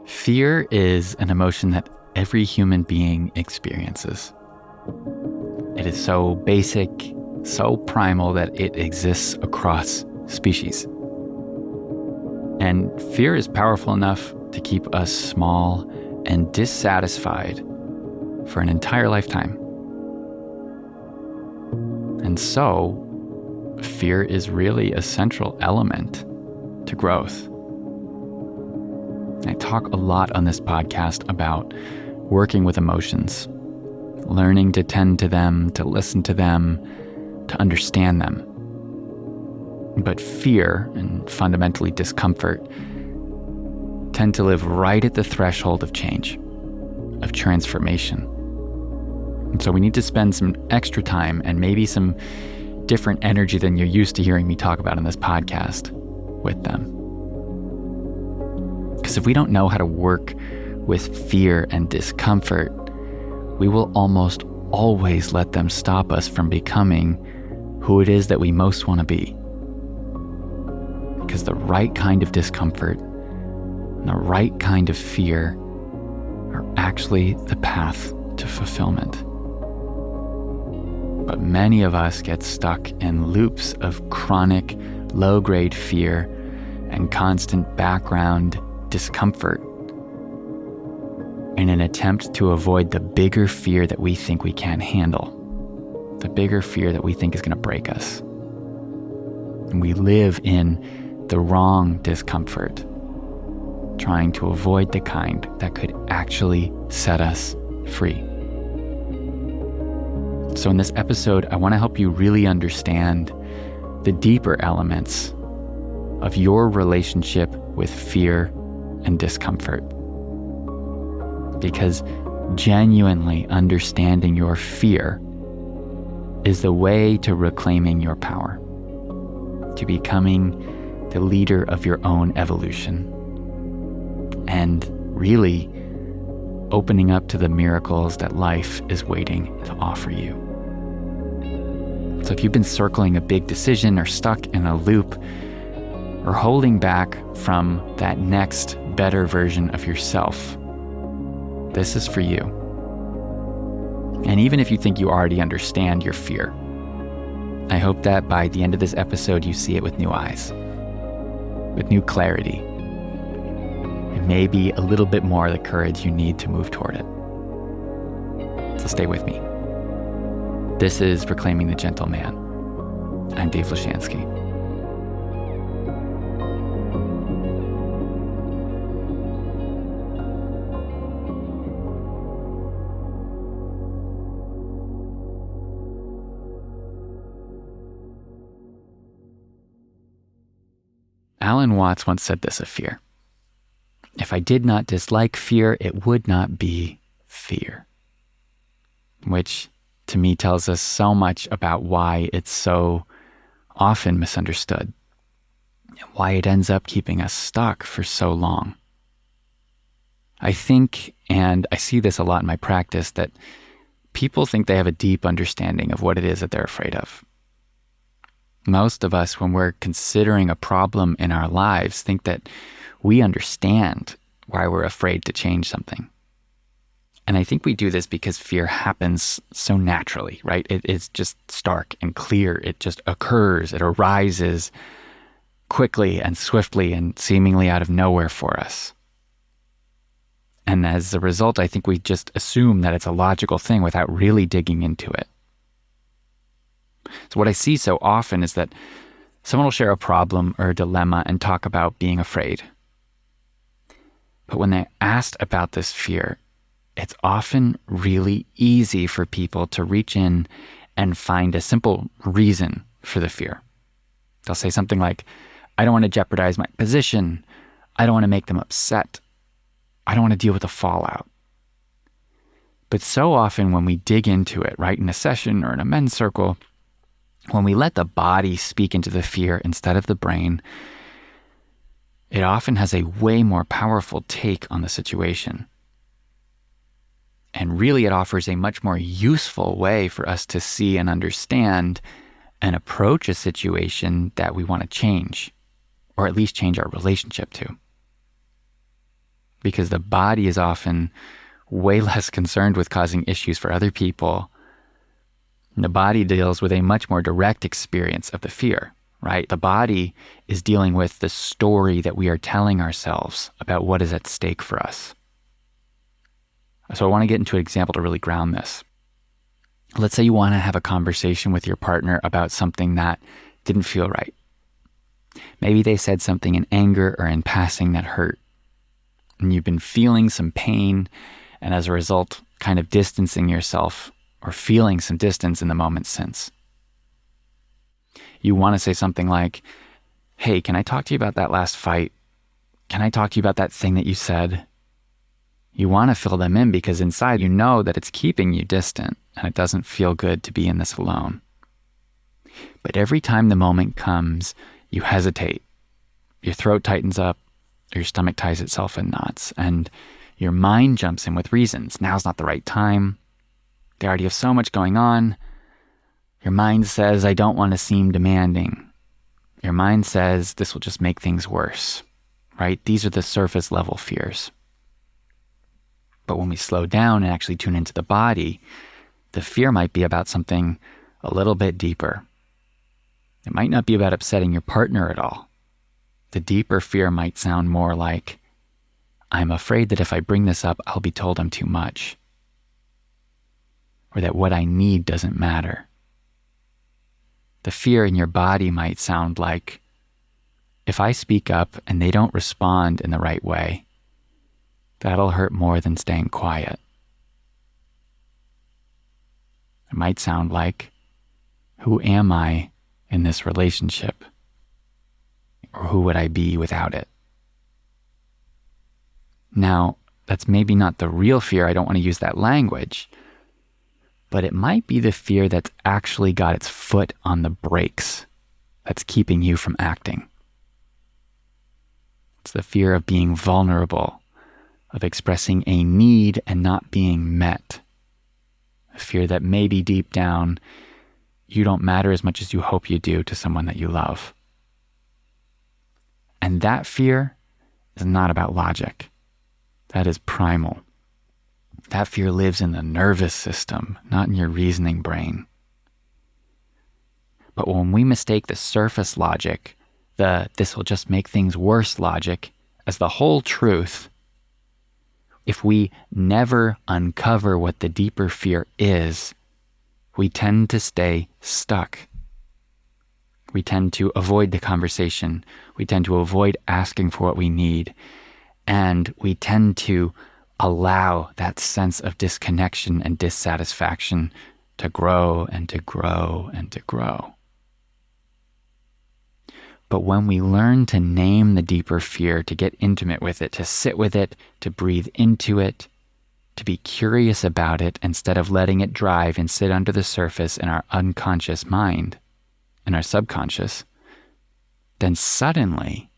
Fear is an emotion that every human being experiences. It is so basic, so primal that it exists across species. And fear is powerful enough to keep us small and dissatisfied for an entire lifetime. And so, fear is really a central element to growth. I talk a lot on this podcast about working with emotions, learning to tend to them, to listen to them, to understand them. But fear and fundamentally discomfort tend to live right at the threshold of change, of transformation. And so we need to spend some extra time and maybe some different energy than you're used to hearing me talk about in this podcast with them. Because if we don't know how to work with fear and discomfort, we will almost always let them stop us from becoming who it is that we most want to be. Because the right kind of discomfort and the right kind of fear are actually the path to fulfillment. But many of us get stuck in loops of chronic, low-grade fear and constant background discomfort in an attempt to avoid the bigger fear that we think we can't handle, the bigger fear that we think is going to break us. And we live in the wrong discomfort, trying to avoid the kind that could actually set us free. So in this episode, I want to help you really understand the deeper elements of your relationship with fear and discomfort. Because genuinely understanding your fear is the way to reclaiming your power, to becoming the leader of your own evolution, and really opening up to the miracles that life is waiting to offer you. So if you've been circling a big decision or stuck in a loop or holding back from that next better version of yourself, this is for you. And even if you think you already understand your fear, I hope that by the end of this episode, you see it with new eyes, with new clarity, and maybe a little bit more of the courage you need to move toward it. So stay with me. This is Reclaiming the Gentle Man. I'm Dave Lashansky. Alan Watts once said this of fear: "If I did not dislike fear, it would not be fear." Which to me tells us so much about why it's so often misunderstood and why it ends up keeping us stuck for so long. I think, and I see this a lot in my practice, that people think they have a deep understanding of what it is that they're afraid of. Most of us, when we're considering a problem in our lives, think that we understand why we're afraid to change something. And I think we do this because fear happens so naturally, right? It's just stark and clear. It just occurs. It arises quickly and swiftly and seemingly out of nowhere for us. And as a result, I think we just assume that it's a logical thing without really digging into it. So what I see so often is that someone will share a problem or a dilemma and talk about being afraid. But when they're asked about this fear, it's often really easy for people to reach in and find a simple reason for the fear. They'll say something like, I don't want to jeopardize my position. I don't want to make them upset. I don't want to deal with the fallout. But so often when we dig into it, right, in a session or in a men's circle, when we let the body speak into the fear instead of the brain, it often has a way more powerful take on the situation. And really, it offers a much more useful way for us to see and understand and approach a situation that we want to change, or at least change our relationship to. because the body is often way less concerned with causing issues for other people. And the body deals with a much more direct experience of the fear, right? The body is dealing with the story that we are telling ourselves about what is at stake for us. So I want to get into an example to really ground this. Let's say you want to have a conversation with your partner about something that didn't feel right. Maybe they said something in anger or in passing that hurt. And you've been feeling some pain, and as a result, kind of distancing yourself or feeling some distance in the moment since. You want to say something like, hey, can I talk to you about that last fight? Can I talk to you about that thing that you said? You want to fill them in because inside you know that it's keeping you distant and it doesn't feel good to be in this alone. But every time the moment comes, you hesitate. Your throat tightens up, your stomach ties itself in knots, and your mind jumps in with reasons. Now's not the right time. They already have so much going on. Your mind says, I don't want to seem demanding. Your mind says, this will just make things worse, right? These are the surface level fears. But when we slow down and actually tune into the body, the fear might be about something a little bit deeper. It might not be about upsetting your partner at all. The deeper fear might sound more like, I'm afraid that if I bring this up, I'll be told I'm too much. Or that what I need doesn't matter. The fear in your body might sound like, if I speak up and they don't respond in the right way, that'll hurt more than staying quiet. It might sound like, who am I in this relationship? Or who would I be without it? Now, that's maybe not the real fear. I don't want to use that language. But it might be the fear that's actually got its foot on the brakes that's keeping you from acting. It's the fear of being vulnerable, of expressing a need and not being met. A fear that maybe deep down, you don't matter as much as you hope you do to someone that you love. And that fear is not about logic. That is primal. That fear lives in the nervous system, not in your reasoning brain. But when we mistake the surface logic, the this will just make things worse logic, as the whole truth, if we never uncover what the deeper fear is, we tend to stay stuck. We tend to avoid the conversation. We tend to avoid asking for what we need. And we tend to allow that sense of disconnection and dissatisfaction to grow and to grow and to grow. But when we learn to name the deeper fear, to get intimate with it, to sit with it, to breathe into it, to be curious about it instead of letting it drive and sit under the surface in our unconscious mind, in our subconscious, then suddenly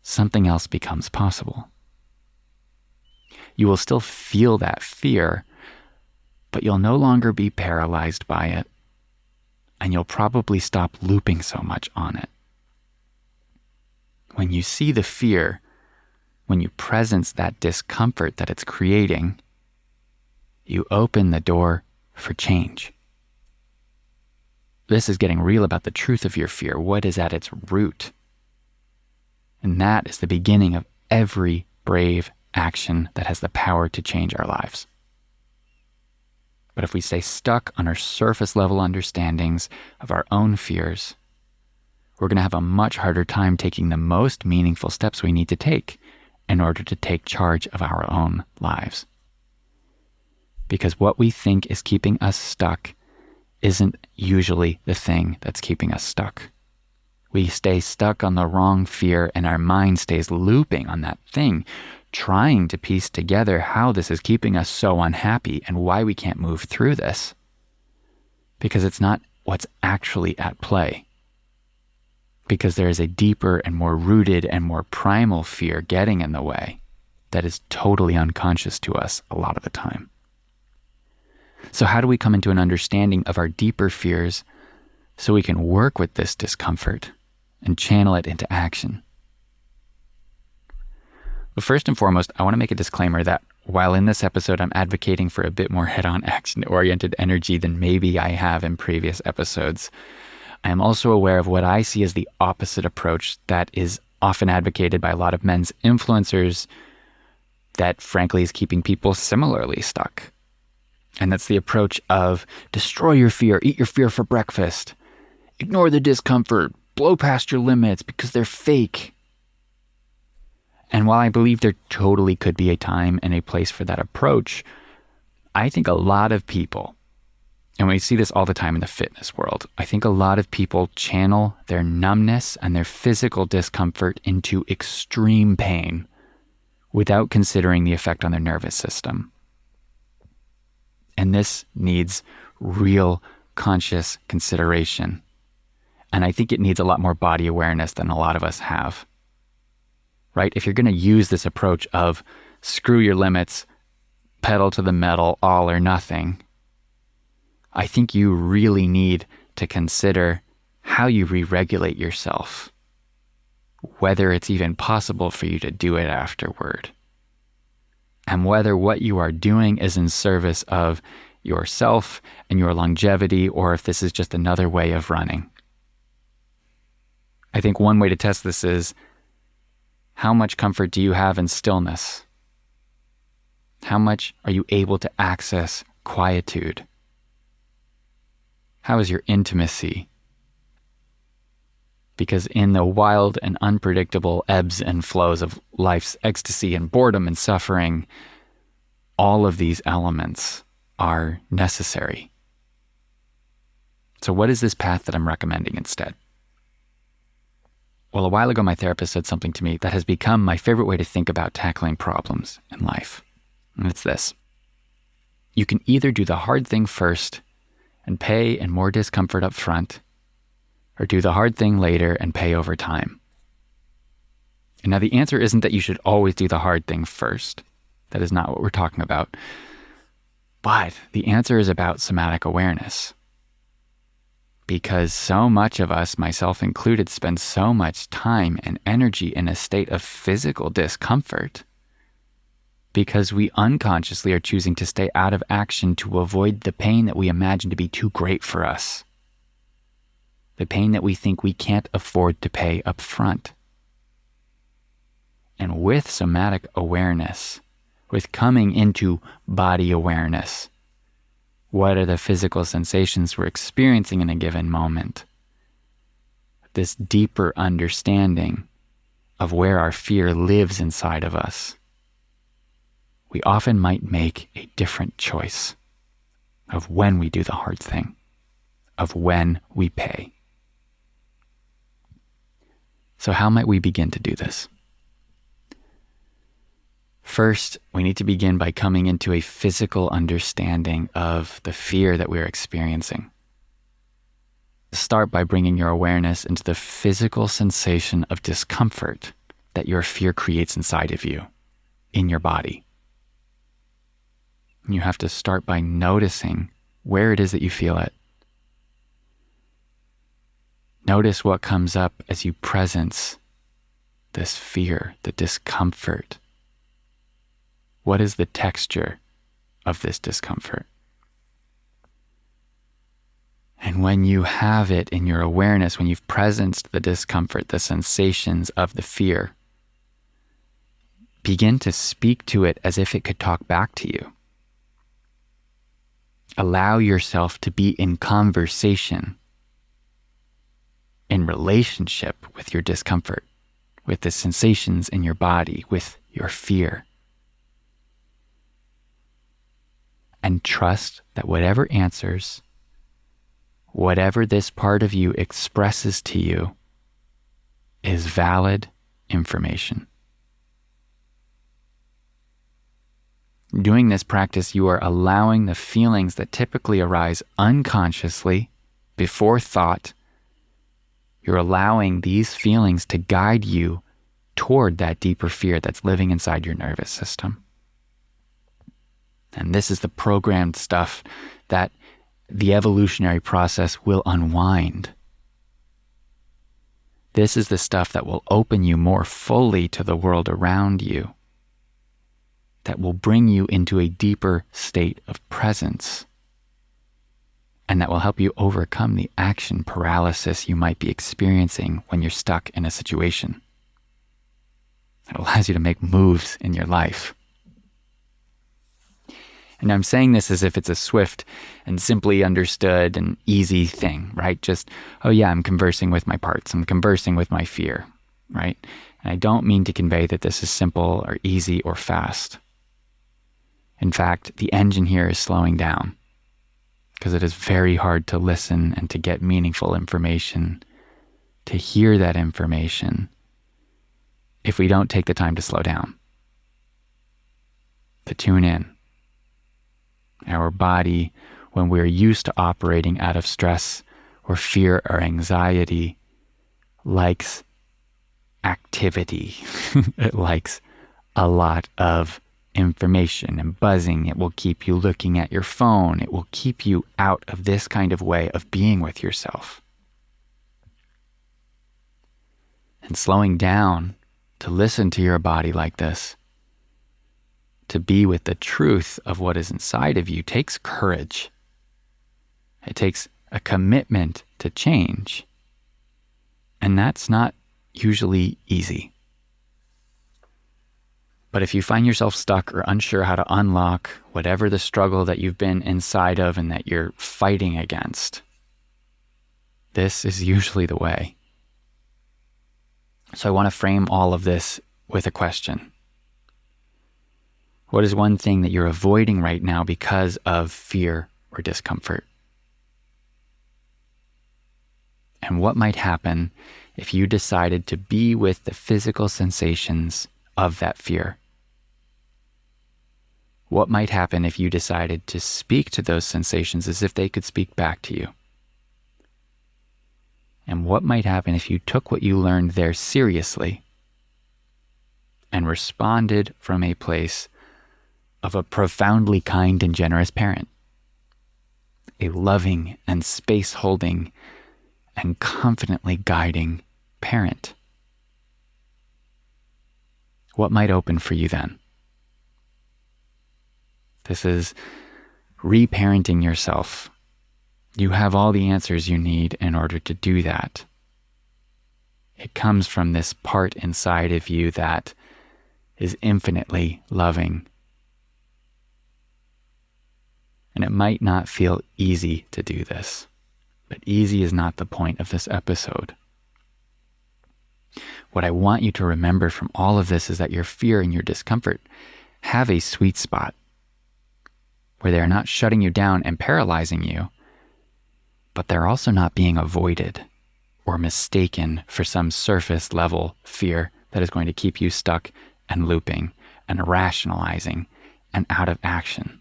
something else becomes possible. You will still feel that fear, but you'll no longer be paralyzed by it, and you'll probably stop looping so much on it. When you see the fear, when you presence that discomfort that it's creating, you open the door for change. This is getting real about the truth of your fear. What is at its root? And that is the beginning of every brave action that has the power to change our lives. But if we stay stuck on our surface level understandings of our own fears, we're going to have a much harder time taking the most meaningful steps we need to take in order to take charge of our own lives. Because what we think is keeping us stuck isn't usually the thing that's keeping us stuck. We stay stuck on the wrong fear and our mind stays looping on that thing, trying to piece together how this is keeping us so unhappy and why we can't move through this. Because it's not what's actually at play. Because there is a deeper and more rooted and more primal fear getting in the way that is totally unconscious to us a lot of the time. So how do we come into an understanding of our deeper fears so we can work with this discomfort and channel it into action? But first and foremost, I want to make a disclaimer that while in this episode I'm advocating for a bit more head-on action-oriented energy than maybe I have in previous episodes, I am also aware of what I see as the opposite approach that is often advocated by a lot of men's influencers that frankly is keeping people similarly stuck. And that's the approach of destroy your fear, eat your fear for breakfast, ignore the discomfort, blow past your limits because they're fake. And while I believe there totally could be a time and a place for that approach, I think a lot of people, and we see this all the time in the fitness world, I think a lot of people channel their numbness and their physical discomfort into extreme pain without considering the effect on their nervous system. And this needs real conscious consideration. And I think it needs a lot more body awareness than a lot of us have. Right? If you're going to use this approach of screw your limits, pedal to the metal, all or nothing, I think you really need to consider how you re-regulate yourself, whether it's even possible for you to do it afterward, and whether what you are doing is in service of yourself and your longevity, or if this is just another way of running. I think one way to test this is, how much comfort do you have in stillness? How much are you able to access quietude? How is your intimacy? Because in the wild and unpredictable ebbs and flows of life's ecstasy and boredom and suffering, all of these elements are necessary. So what is this path that I'm recommending instead? Well, a while ago, my therapist said something to me that has become my favorite way to think about tackling problems in life. And it's this. You can either do the hard thing first and pay in more discomfort up front, or do the hard thing later and pay over time. And now the answer isn't that you should always do the hard thing first. That is not what we're talking about. But the answer is about somatic awareness. Because so much of us, myself included, spend so much time and energy in a state of physical discomfort because we unconsciously are choosing to stay out of action to avoid the pain that we imagine to be too great for us. The pain that we think we can't afford to pay up front. And with somatic awareness, with coming into body awareness, what are the physical sensations we're experiencing in a given moment? This deeper understanding of where our fear lives inside of us, we often might make a different choice of when we do the hard thing, of when we pay. So how might we begin to do this? First, we need to begin by coming into a physical understanding of the fear that we're experiencing. Start by bringing your awareness into the physical sensation of discomfort that your fear creates inside of you, in your body. You have to start by noticing where it is that you feel it. Notice what comes up as you presence this fear, the discomfort. What is the texture of this discomfort? And when you have it in your awareness, when you've presenced the discomfort, the sensations of the fear, begin to speak to it as if it could talk back to you. Allow yourself to be in conversation, in relationship with your discomfort, with the sensations in your body, with your fear. And trust that whatever answers, whatever this part of you expresses to you, is valid information. Doing this practice, you are allowing the feelings that typically arise unconsciously before thought. You're allowing these feelings to guide you toward that deeper fear that's living inside your nervous system. And this is the programmed stuff that the evolutionary process will unwind. This is the stuff that will open you more fully to the world around you that will bring you into a deeper state of presence, and that will help you overcome the action paralysis you might be experiencing when you're stuck in a situation. It allows you to make moves in your life. And I'm saying this as if it's a swift and simply understood and easy thing, right? Just, oh yeah, I'm conversing with my parts. I'm conversing with my fear, right? And I don't mean to convey that this is simple or easy or fast. In fact, the engine here is slowing down because it is very hard to listen and to get meaningful information, to hear that information, if we don't take the time to slow down, to tune in. Our body, when we're used to operating out of stress or fear or anxiety, likes activity. It likes a lot of information and buzzing. It will keep you looking at your phone. It will keep you out of this kind of way of being with yourself. And slowing down to listen to your body like this, to be with the truth of what is inside of you, takes courage. It takes a commitment to change. And that's not usually easy. But if you find yourself stuck or unsure how to unlock whatever the struggle that you've been inside of and that you're fighting against, this is usually the way. So I want to frame all of this with a question. What is one thing that you're avoiding right now because of fear or discomfort? And what might happen if you decided to be with the physical sensations of that fear? What might happen if you decided to speak to those sensations as if they could speak back to you? And what might happen if you took what you learned there seriously and responded from a place of a profoundly kind and generous parent, a loving and space-holding and confidently guiding parent? What might open for you then? This is reparenting yourself. You have all the answers you need in order to do that. It comes from this part inside of you that is infinitely loving. And it might not feel easy to do this, but easy is not the point of this episode. What I want you to remember from all of this is that your fear and your discomfort have a sweet spot where they're not shutting you down and paralyzing you, but they're also not being avoided or mistaken for some surface level fear that is going to keep you stuck and looping and rationalizing and out of action.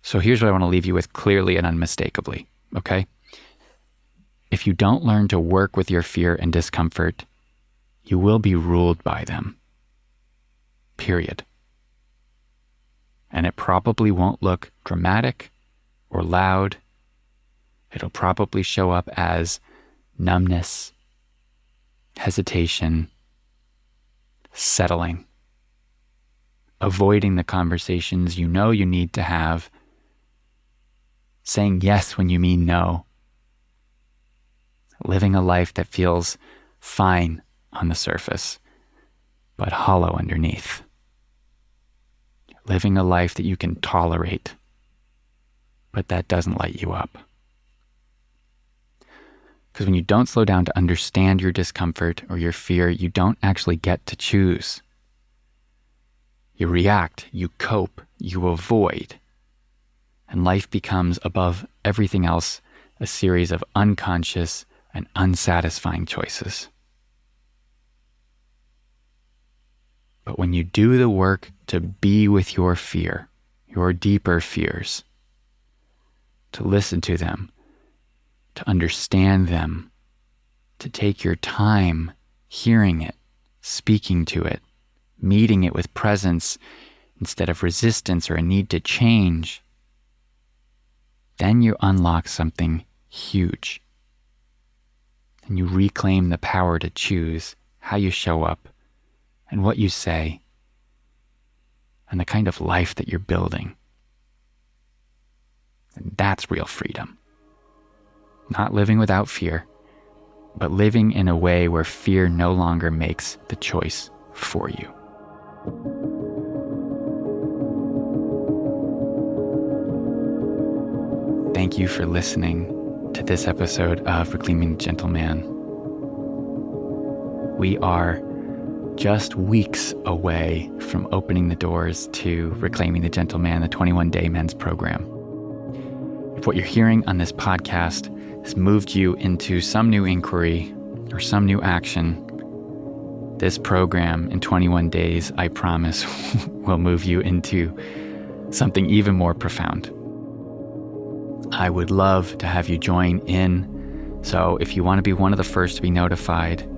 So here's what I want to leave you with clearly and unmistakably, okay? If you don't learn to work with your fear and discomfort, you will be ruled by them. Period. And it probably won't look dramatic or loud. It'll probably show up as numbness, hesitation, settling, avoiding the conversations you know you need to have, saying yes when you mean no, living a life that feels fine on the surface, but hollow underneath. Living a life that you can tolerate, but that doesn't light you up. Because when you don't slow down to understand your discomfort or your fear, you don't actually get to choose. You react, you cope, you avoid. And life becomes, above everything else, a series of unconscious and unsatisfying choices. But when you do the work to be with your fear, your deeper fears, to listen to them, to understand them, to take your time hearing it, speaking to it, meeting it with presence instead of resistance or a need to change, then you unlock something huge. And you reclaim the power to choose how you show up and what you say and the kind of life that you're building. And that's real freedom. Not living without fear, but living in a way where fear no longer makes the choice for you. Thank you for listening to this episode of Reclaiming the Gentleman. We are just weeks away from opening the doors to Reclaiming the Gentleman, the 21-day men's program. If what you're hearing on this podcast has moved you into some new inquiry or some new action, this program in 21 days, I promise, will move you into something even more profound. I would love to have you join in. So if you want to be one of the first to be notified,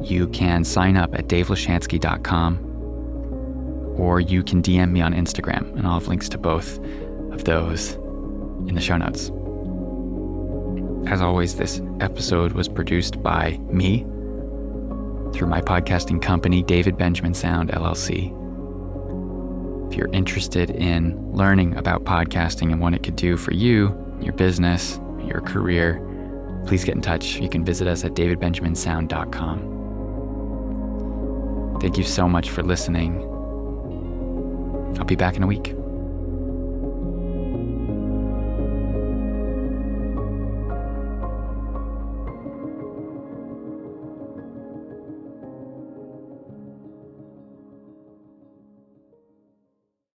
you can sign up at davelashansky.com, or you can DM me on Instagram, and I'll have links to both of those in the show notes. As always, this episode was produced by me through my podcasting company, David Benjamin Sound, LLC. If you're interested in learning about podcasting and what it could do for you, your business, your career, please get in touch. You can visit us at davidbenjaminsound.com. Thank you so much for listening. I'll be back in a week.